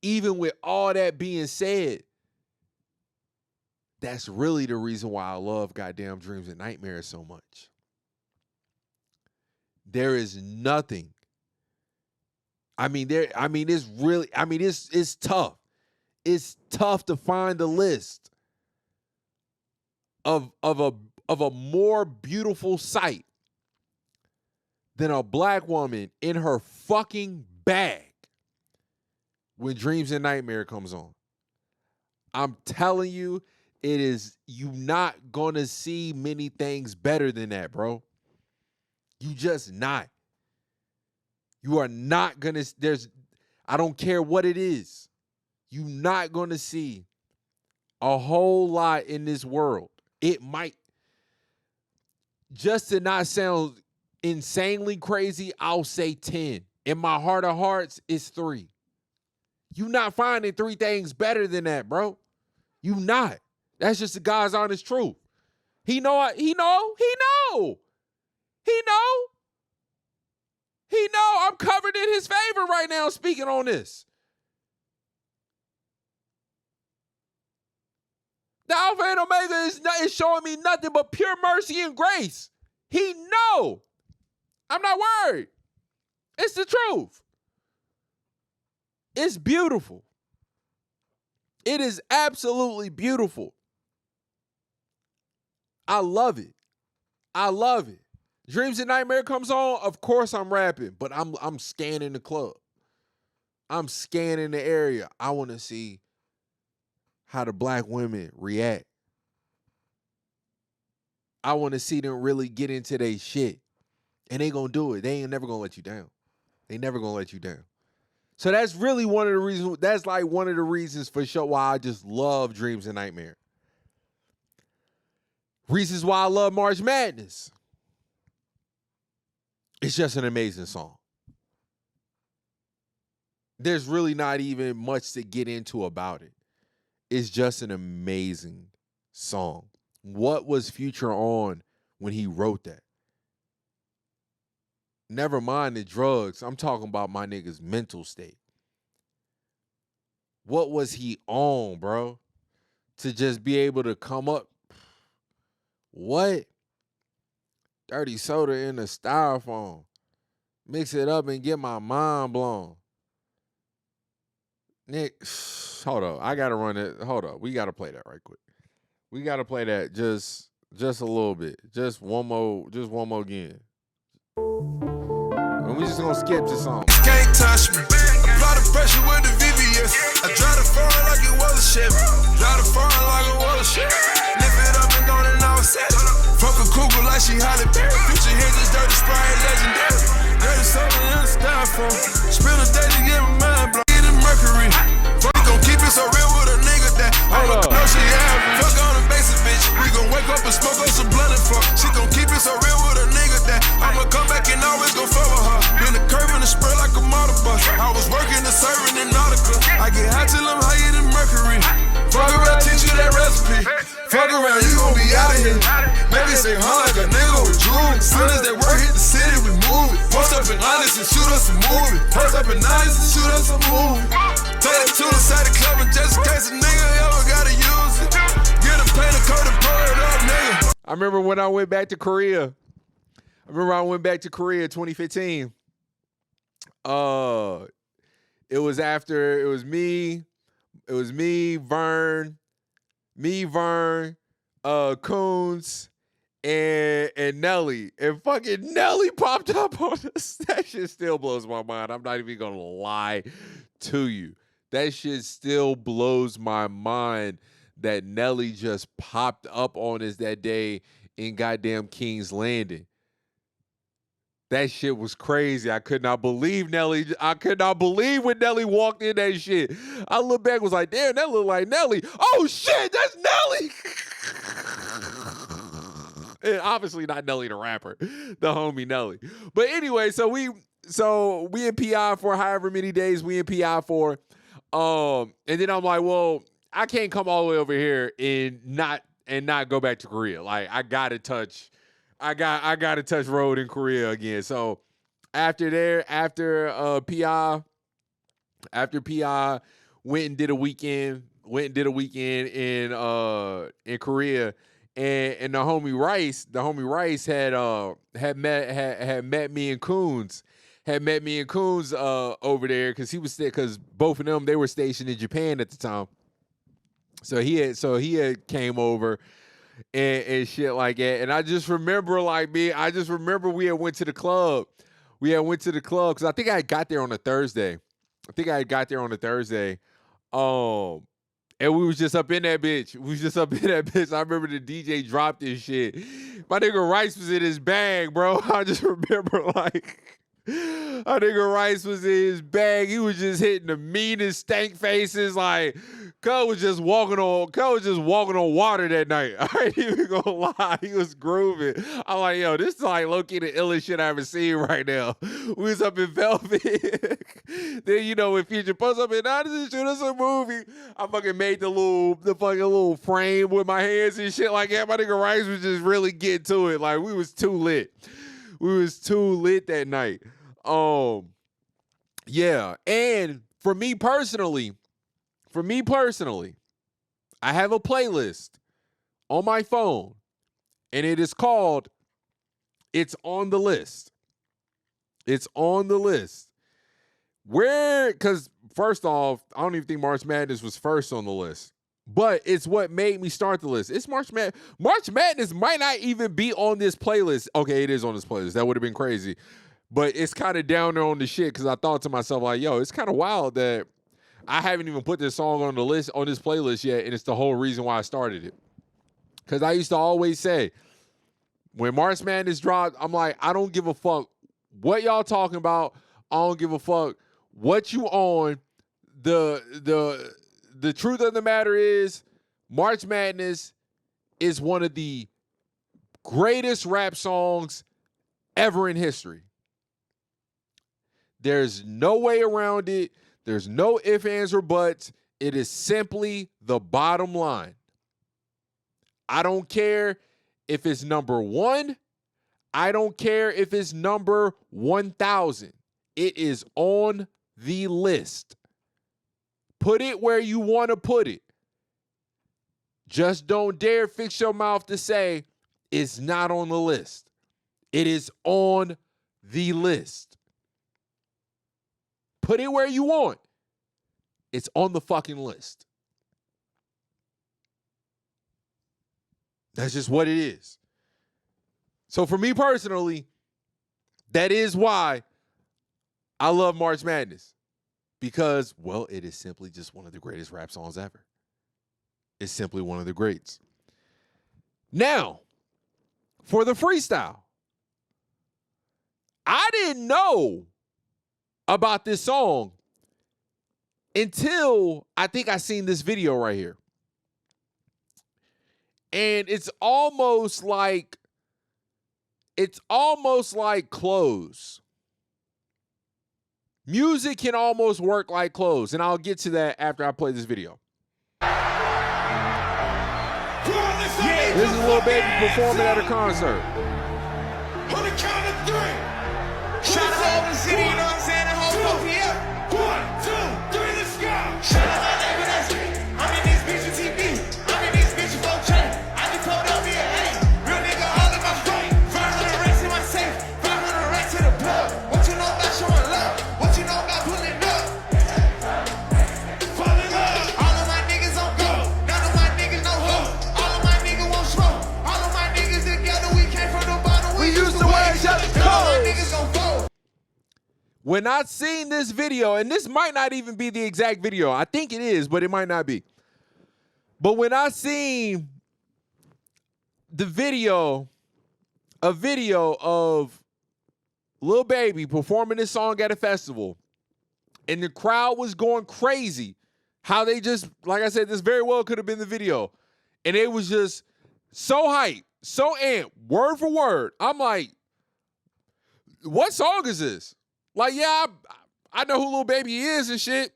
even with all that being said, that's really the reason why I love goddamn Dreams and Nightmares so much. There is nothing. It's tough. It's tough to find a list of a more beautiful sight than a black woman in her fucking bag when Dreams and Nightmare comes on. I'm telling you, you not gonna see many things better than that, bro. You just not. You are not gonna, I don't care what it is. You not gonna see a whole lot in this world. It might, just to not sound insanely crazy, I'll say 10. In my heart of hearts, it's 3. You not finding 3 things better than that, bro. You not. That's just the God's honest truth. He know. I'm covered in his favor right now speaking on this. The Alpha and Omega is showing me nothing but pure mercy and grace. He know. I'm not worried. It's the truth. It's beautiful. It is absolutely beautiful. I love it. I love it. Dreams and Nightmare comes on, of course I'm rapping, but I'm scanning the club. I'm scanning the area. I want to see how the black women react. I want to see them really get into their shit. And they gonna do it. They ain't never gonna let you down. They never gonna let you down. So that's really one of the reasons, that's like one of the reasons for sure why I just love Dreams and Nightmare. Reasons why I love March Madness. It's just an amazing song. There's really not even much to get into about it. It's just an amazing song. What was Future on when he wrote that? Never mind the drugs. I'm talking about my nigga's mental state. What was he on, bro? To just be able to come up. What? Dirty soda in the styrofoam. Mix it up and get my mind blown. Nick, hold up. I gotta run it. Hold up. We gotta play that right quick. We gotta play that just a little bit. Just one more again. And we just gonna skip this song. Can't touch me. Apply the pressure with the VVS. I drive the foreign like it was a Chevy. Drive the foreign like it was a Chevy. Lift it up and gone and all set. Fuck a cougar like she Holly Berry. Future hinges, dirty Sprite, legendary. Dirty soda in the styrofoam. Spend a day to get my mind blown. Get in Mercury. Fuck gon' keep it so real with a nigga that I don't know she have. Fuck on the basic bitch. We gon' wake up and smoke on some blunt and fuck. She gon' keep it so real with a nigga that I'ma come back and always gon' fuck with her. Been the curve and the spray like a motor bus. I was working the serving in Nautica. I get high till I'm higher than Mercury. Fuck around, teach you that recipe. Fuck around, you gon' be out of here. Maybe say huh like a nigga with jewelry. Soon as that work hit the city, we move it. Post up in Honest and shoot us a movie. Post up in Honest and shoot us a movie. Take it to the side of the club and just in case a nigga ever gotta use it. Get a paint, a coat, and pour it up, nigga. I remember when I went back to Korea. 2015. It was me, Vern, Coons, and Nelly. And fucking Nelly popped up on us. That shit still blows my mind. I'm not even gonna lie to you. That shit still blows my mind that Nelly just popped up on us that day in goddamn King's Landing. That shit was crazy. I could not believe Nelly. I could not believe when Nelly walked in that shit. I looked back, was like, damn, that looked like Nelly. Oh shit, that's Nelly. And obviously not Nelly the rapper, the homie Nelly. But anyway, so we in PI for however many days we in PI for. And then I'm like, well, I can't come all the way over here and not go back to Korea. Like I gotta touch road in Korea again. So after PI, went and did a weekend in Korea, and the homie Rice had met me and Coons. Over there because both of them, they were stationed in Japan at the time. So he had came over and shit like that. And I just remember we had went to the club. Because I think I got there on a Thursday. And we was just up in that bitch. I remember the DJ dropped this shit. My nigga Rice was in his bag, bro. I just remember like my nigga Rice was in his bag. He was just hitting the meanest stank faces. Like, Cuz was just walking on water that night. I ain't even gonna lie. He was grooving. I'm like, yo, this is like low-key the illest shit I ever seen right now. We was up in Velvet. Then, you know, when Future posts up in, this is shoot us a movie. I fucking made the fucking little frame with my hands and shit like that. My nigga Rice was just really getting to it. Like, we was too lit. That night. Yeah. And for me personally, I have a playlist on my phone, and it is called It's on the List. Because first off, I don't even think March Madness was first on the list. But it's what made me start the list. It's March Madness. March Madness might not even be on this playlist. Okay, it is on this playlist. That would have been crazy. But it's kind of down there on the shit because I thought to myself, like, yo, it's kind of wild that I haven't even put this song on the list, on this playlist yet, and it's the whole reason why I started it. Because I used to always say, when March Madness dropped, I'm like, I don't give a fuck what y'all talking about. I don't give a fuck what you on. The truth of the matter is, March Madness is one of the greatest rap songs ever in history. There's no way around it. There's no ifs, ands, or buts. It is simply the bottom line. I don't care if it's number 1. I don't care if it's number 1,000. It is on the list. Put it where you want to put it. Just don't dare fix your mouth to say it's not on the list. It is on the list. Put it where you want. It's on the fucking list. That's just what it is. So for me personally, that is why I love March Madness. Because, well, it is simply just one of the greatest rap songs ever. It's simply one of the greats. Now, for the freestyle. I didn't know about this song until I think I seen this video right here. And it's almost like clothes. Music can almost work like clothes, and I'll get to that after I play this video. This is Lil Baby performing at a concert. On the count of 3. Shout out to the city, you know what I'm saying? The whole PF. 1, 2, 3, let's go. Shout out my neighbor, that's me. I'm in this bitch with TV. I'm in this bitch with 4 chain. I just told them be a A. Real nigga all in my face. 500 racks in my safe. 500 racks to the plug. What you know about showing love? What you know about pulling up? Falling love. All of my niggas on go. None of my niggas no hoes. All of my niggas won't smoke. All of my niggas together. We came from the bottom. We used to wear each other's clothes. When I seen this video, and this might not even be the exact video. I think it is, but it might not be. But when I seen the video, a video of Lil Baby performing this song at a festival, and the crowd was going crazy, how they just, like I said, this very well could have been the video. And it was just so hype, so amped, word for word. I'm like, what song is this? Like, yeah, I know who Lil Baby is and shit.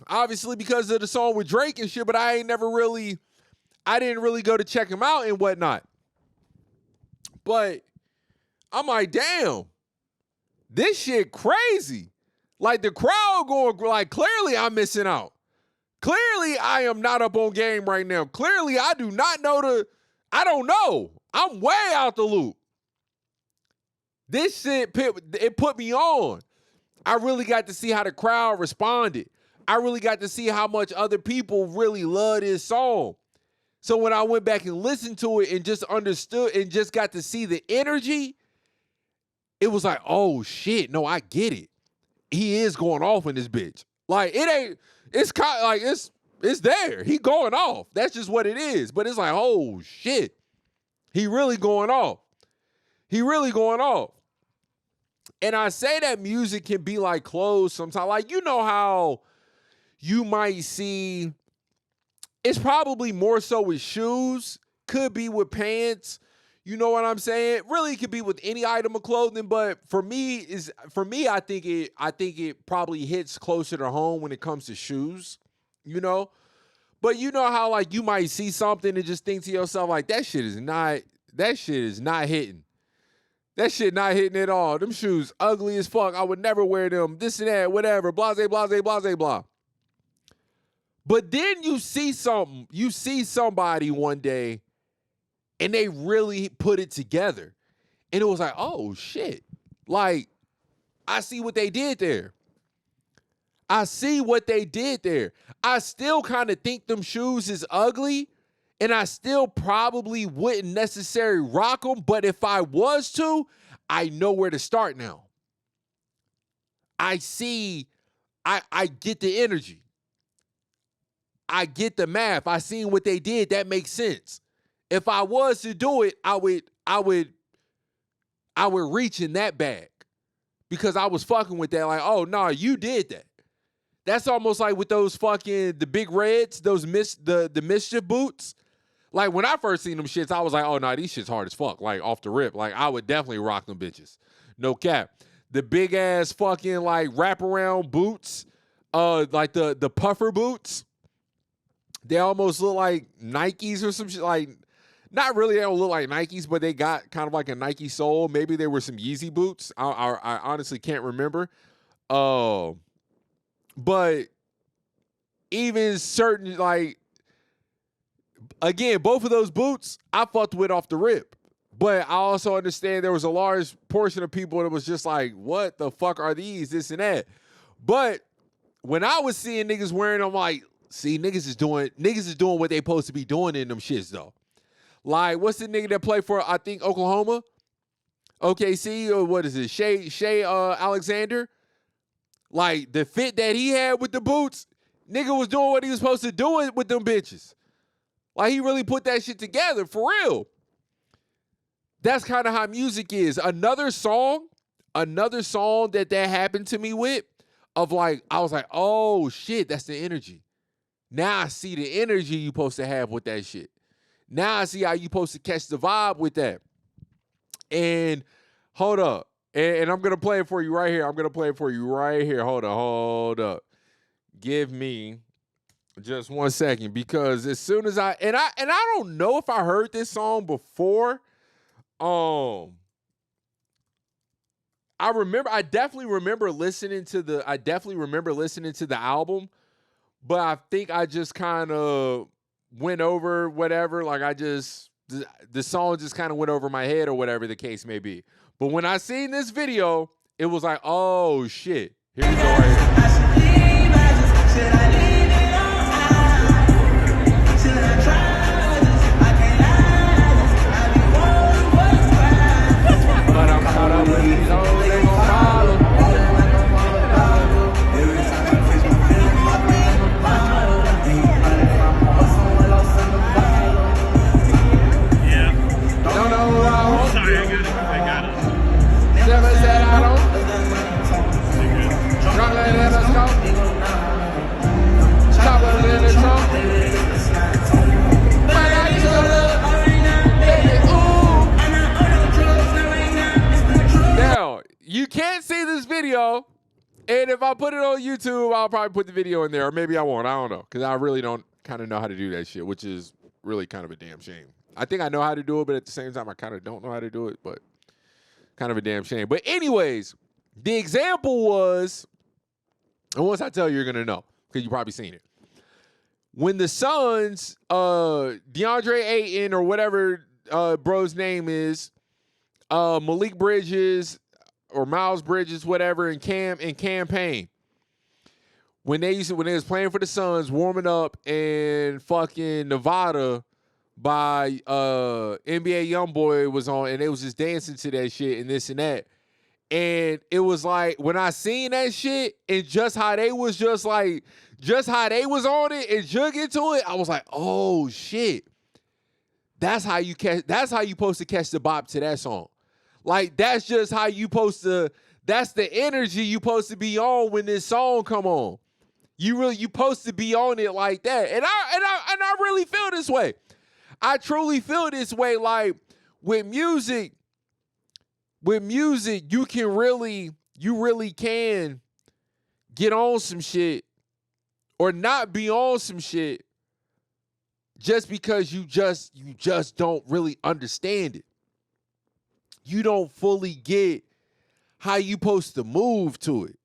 Obviously because of the song with Drake and shit, but I didn't really go to check him out and whatnot. But I'm like, damn, this shit crazy. Like the crowd going, like, clearly I'm missing out. Clearly, I am not up on game right now. Clearly, I do not know I don't know. I'm way out the loop. This shit, it put me on. I really got to see how the crowd responded. I really got to see how much other people really love this song. So when I went back and listened to it and just understood and just got to see the energy, it was like, oh shit, no, I get it. He is going off in this bitch. Like, it ain't, it's kind of like, it's there. He going off. That's just what it is. But it's like, oh shit. He really going off. He really going off. And I say that music can be like clothes sometimes. Like, you know how you might see, it's probably more so with shoes, could be with pants. You know what I'm saying? Really, it could be with any item of clothing, but for me, I think it probably hits closer to home when it comes to shoes, you know? But you know how like you might see something and just think to yourself, like, that shit is not hitting. That shit not hitting at all. Them shoes ugly as fuck. I would never wear them. This and that, whatever. Blase, blase, blase, blah. But then you see something. You see somebody one day and they really put it together. And it was like, oh, shit. Like, I see what they did there. I see what they did there. I still kind of think them shoes is ugly, and I still probably wouldn't necessarily rock them, but if I was to, I know where to start now. I see, I get the energy. I get the math. I seen what they did. That makes sense. If I was to do it, I would reach in that bag because I was fucking with that. Like, oh no, you did that. That's almost like with those fucking the big reds, those the mischief boots. Like when I first seen them shits, I was like, oh no, these shits hard as fuck. Like off the rip. Like I would definitely rock them bitches. No cap. The big ass fucking like wraparound boots, like the puffer boots. They almost look like Nikes or some shit. Like, not really, they don't look like Nikes, but they got kind of like a Nike sole. Maybe they were some Yeezy boots. I honestly can't remember. But even certain, like, again, both of those boots, I fucked with off the rip. But I also understand there was a large portion of people that was just like, what the fuck are these, this and that. But when I was seeing niggas wearing them, like, see, niggas is doing what they supposed to be doing in them shits, though. Like, what's the nigga that played for, I think, Oklahoma? OKC, or what is it? Shea Alexander? Like, the fit that he had with the boots, nigga was doing what he was supposed to do with them bitches. Like, he really put that shit together, for real. That's kind of how music is. Another song that happened to me with, of like, I was like, oh, shit, that's the energy. Now I see the energy you supposed to have with that shit. Now I see how you supposed to catch the vibe with that. And hold up. And I'm going to play it for you right here. Hold up. Give me just 1 second, because as soon as I don't know if I heard this song before. I definitely remember listening to the album, but I think I just kind of went over whatever, like the song just kind of went over my head or whatever the case may be. But when I seen this video, it was like, oh shit. Here we go right here. But I'm caught up with these hoes, they gon' follow. Don't know who I want. Sorry, I got it. Never said I don't. Chocolate in the scope. Chocolate in the trunk. When I used to look, baby, ooh. Now, you can't see this video, and if I put it on YouTube, I'll probably put the video in there, or maybe I won't. I don't know, because I really don't kind of know how to do that shit, which is really kind of a damn shame. I think I know how to do it, but at the same time, I kind of don't know how to do it, but kind of a damn shame. But anyways, the example was, and once I tell you, you're going to know, because you've probably seen it. when the Suns, DeAndre Ayton or whatever bro's name is, Malik Bridges or Miles Bridges, whatever, and Campaign. When they was playing for the Suns, warming up in fucking Nevada by NBA YoungBoy was on, and they was just dancing to that shit and this and that. And it was like, when I seen that shit and just how they was on it and jug into it, I was like, oh shit. That's how you supposed to catch the bop to that song. Like, that's just how you supposed to, that's the energy you supposed to be on when this song come on. You supposed to be on it like that. And I really feel this way. I truly feel this way. Like, with music, you really can get on some shit or not be on some shit just because you just don't really understand it. You don't fully get how you supposed to move to it.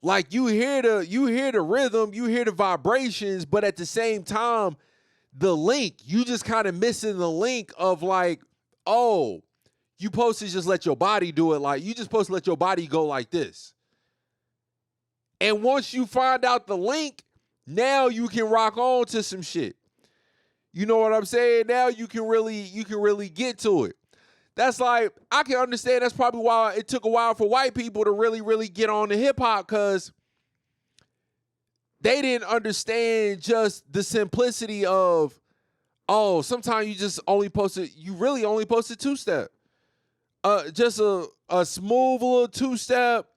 Like, you hear the rhythm, you hear the vibrations, but at the same time, the link, you just kind of missing the link of like, oh, you supposed to just let your body do it. Like, you just supposed to let your body go like this. And once you find out the link, now you can rock on to some shit. You know what I'm saying? Now you can really get to it. That's like, I can understand that's probably why it took a while for white people to really, really get on the hip hop, because they didn't understand just the simplicity of, oh, sometimes you really only posted two-step. Just a smooth little two-step,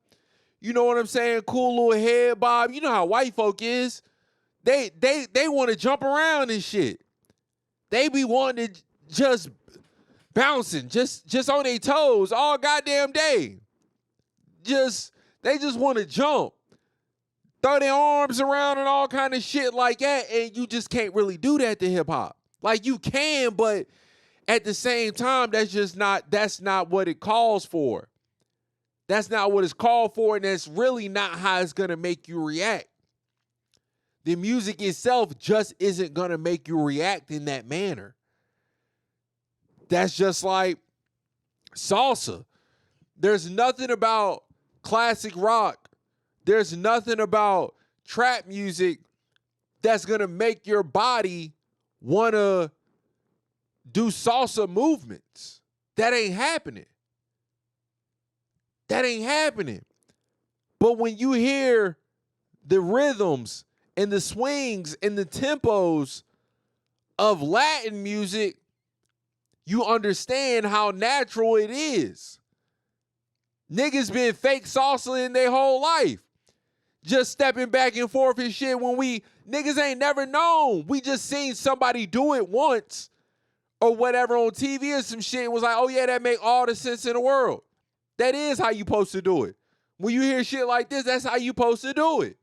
you know what I'm saying? Cool little head bob. You know how white folk is. They want to jump around and shit. They be wanting to just bouncing, just on their toes all goddamn day. They just want to jump, throw their arms around and all kind of shit like that, and you just can't really do that to hip hop. Like, you can, but at the same time, that's not what it calls for. That's not what it's called for, and that's really not how it's gonna make you react. The music itself just isn't gonna make you react in that manner. That's just like salsa. There's nothing about classic rock. There's nothing about trap music that's going to make your body want to do salsa movements. That ain't happening. That ain't happening. But when you hear the rhythms and the swings and the tempos of Latin music, you understand how natural it is. Niggas been fake salsa in their whole life. Just stepping back and forth and shit when niggas ain't never known. We just seen somebody do it once or whatever on TV or some shit and was like, oh yeah, that make all the sense in the world. That is how you supposed to do it. When you hear shit like this, that's how you supposed to do it.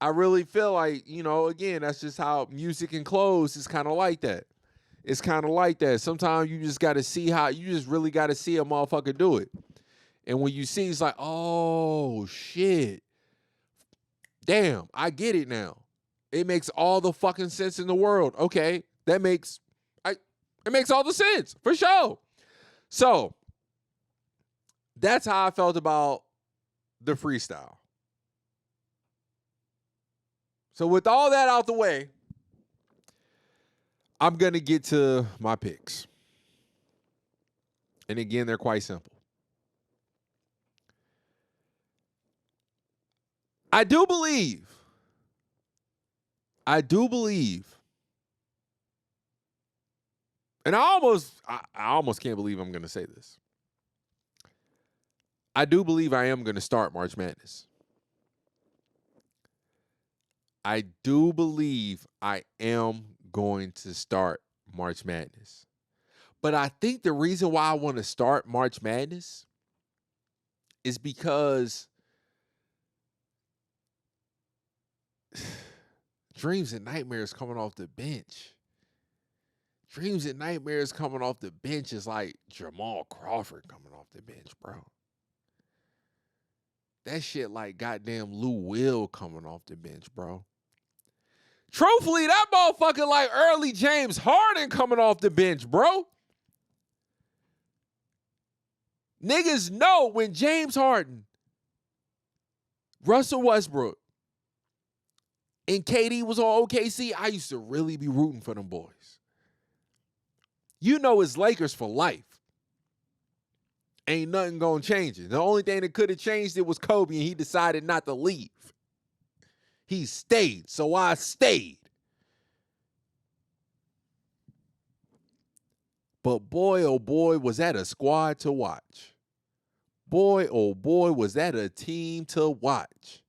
I really feel like, again, that's just how music and clothes is kind of like that. It's kind of like that. Sometimes you just got to see you just really got to see a motherfucker do it. And when you see, it's like, oh, shit. Damn, I get it now. It makes all the fucking sense in the world. Okay, it makes all the sense, for sure. So, that's how I felt about the freestyle. So with all that out the way, I'm going to get to my picks. And again, they're quite simple. I do believe, and I almost can't believe I'm going to say this. I do believe I am going to start March Madness. I do believe I am going to start March Madness. But I think the reason why I want to start March Madness is because Dreams and Nightmares coming off the bench. Dreams and Nightmares coming off the bench is like Jamal Crawford coming off the bench, bro. That shit like goddamn Lou Will coming off the bench, bro. Truthfully, that motherfucker like early James Harden coming off the bench, bro. Niggas know when James Harden, Russell Westbrook, and KD was on OKC, I used to really be rooting for them boys. You know it's Lakers for life. Ain't nothing gonna change it. The only thing that could have changed it was Kobe, and he decided not to leave. He stayed, so I stayed. But boy, oh boy, was that a squad to watch. Boy, oh boy, was that a team to watch.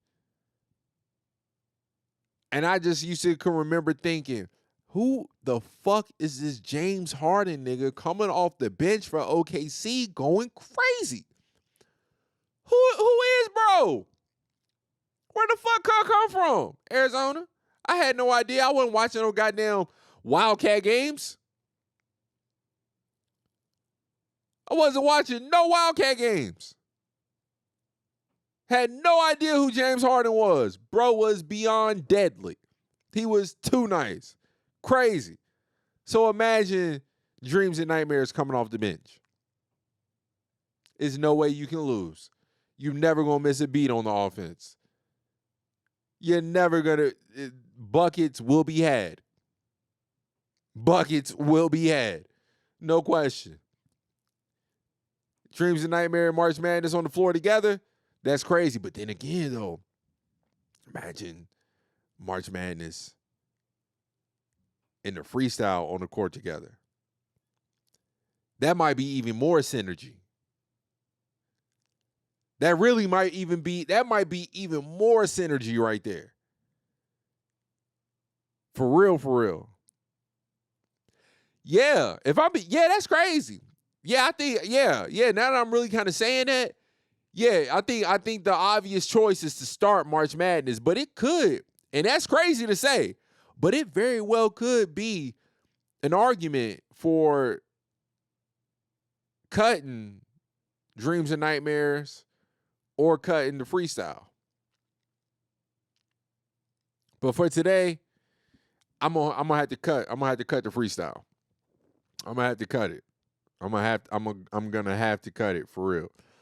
And I just used to remember thinking, who the fuck is this James Harden nigga coming off the bench for OKC going crazy? Who is bro? Where the fuck come from? Arizona? I had no idea. I wasn't watching no goddamn Wildcat games. I wasn't watching no Wildcat games. Had no idea who James Harden was. Bro was beyond deadly. He was too nice. Crazy. So imagine dreams and nightmares coming off the bench. There's no way you can lose. You're never going to miss a beat on the offense. You're never going to... Buckets will be had. Buckets will be had. No question. Dreams and nightmare and March Madness on the floor together, that's crazy. But then again, though, imagine March Madness and the freestyle on the court together. That might be even more synergy. That might be even more synergy right there. For real. Yeah, that's crazy. Yeah, I think, yeah, now that I'm really kind of saying that, yeah, I think the obvious choice is to start March Madness, but it could, and that's crazy to say, but it very well could be an argument for cutting Dreams and Nightmares or cutting the freestyle. But for today, I'm gonna have to cut the freestyle. I'm gonna have to cut it. I'm gonna have to cut it for real.